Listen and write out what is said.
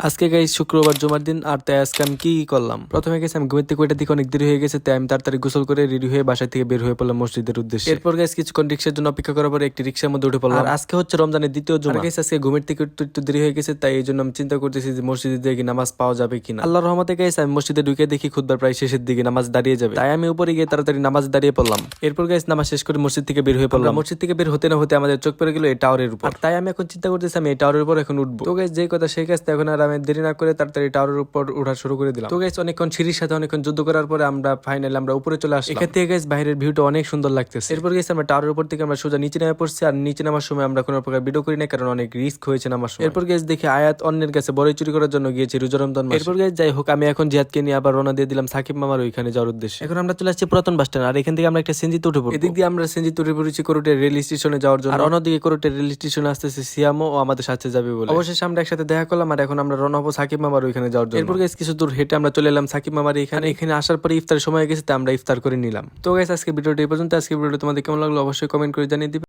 আজকে গাইস শুক্রবার জুমার দিন, আর তাই আজকে আমি কি করলাম। প্রথমে গেছি আমি ঘুমের থেকে ওইটার দিকে অনেক দেরি হয়ে গেছে, তাই আমি তাড়াতাড়ি গোসল করে রেডি হয়ে বাসা থেকে বের হয়ে পড়লাম মসজিদের উদ্দেশ্যে। এরপর গাইস কিছুক্ষণ রিক্সার জন্য অপেক্ষা করার পরে একটি রিক্সার মধ্যে উঠে পড়লাম। আর আজকে হচ্ছে রমজানের দ্বিতীয় জুমা। গাইস আজকে ঘুমের থেকে একটু দেরি হয়ে গেছে, তাই এই জন্য আমি চিন্তা করতেছি যে মসজিদে দিয়ে কি নামাজ পাওয়া যাবে কিনা। আল্লাহর রহমতে গাইস আমি মসজিদে ঢুকে দেখি খুতবার প্রায় শেষের দিকে, নামাজ দাঁড়িয়ে যাবে। তাই আমি উপরে গিয়ে তাড়াতাড়ি নামাজ দাঁড়িয়ে পড়লাম। এরপর গাইস নামাজ শেষ করে মসজিদ থেকে বের হয়ে পড়লাম। মসজিদ থেকে বের হতে না হতে আমাদের চোখ পড়ে গেল এই টাওয়ারের উপর। তাই আমি এখন চিন্তা করতেছি আমি এই টাওয়ারের উপর এখন উঠবো। তো গাইস যে কথা সেই কাজ, এখন আর আমি দেরি না করে তাড়াতাড়ি টাওয়ারের উপর উঠা শুরু করে দিলাম। তো গাইস অনেকক্ষণ সিঁড়ির সাথে অনেকক্ষণ যুদ্ধ করার পরে আমরা উপরে চলে আসলাম। এখান থেকে গাইস বাইরের ভিউটা অনেক সুন্দর লাগতেছে। এরপর গাইস আমরা টাওয়ারের উপর থেকে আমরা সোজা নিচে নেমে পড়ছি, আর নিচে নামার সময় আমরা কোনো প্রকার ভিডিও করি না, কারণ অনেক রিস্ক হয়েছে নামার সময়। এরপর গাইস দেখি আয়াত অন্যের কাছে বড়ই চুরি করার জন্য গিয়েছে রোজা রমজান মাসে। এরপর গাইস যাই হোক, আমি এখন জিহাদকে নিয়ে আবার রওনা দিয়ে দিলাম সাকিব মামার ওইখানে যাওয়ার উদ্দেশ্যে। এখন আমরা চলে আসছি পুরাতন বাস স্ট্যান্ড, আর এখান থেকে আমরা একটা সেনজিতে উঠে পড়ব। এদিক দিয়ে আমরা সেনজিতে উঠে পড়েছি করোটের রেল স্টেশনে যাওয়ার জন্য, আর অন্যদিকে করোটের রেল স্টেশনে আসতেছে সিয়ামও ও আমাদের সাথে যাবে বলে। অবশেষে আমরা একসাথে দেখা করলাম, আর এখন আমরা রওনা হবো সাকিব মামার ওইখানে যাওয়ার জন্য। এরপর গাইস কিছু দূর হেঁটে আমরা চলে এলাম সাকিব মামার এখানে আসার পরে ইফতারের সময় হয়ে গেছে, তাই আমরা ইফতার করে নিলাম। তো গাইস আজকে ভিডিওটা এই পর্যন্ত। আজকে ভিডিওটা তোমাদের কেমন লাগলো অবশ্যই কমেন্ট করে জানিয়ে দিবে।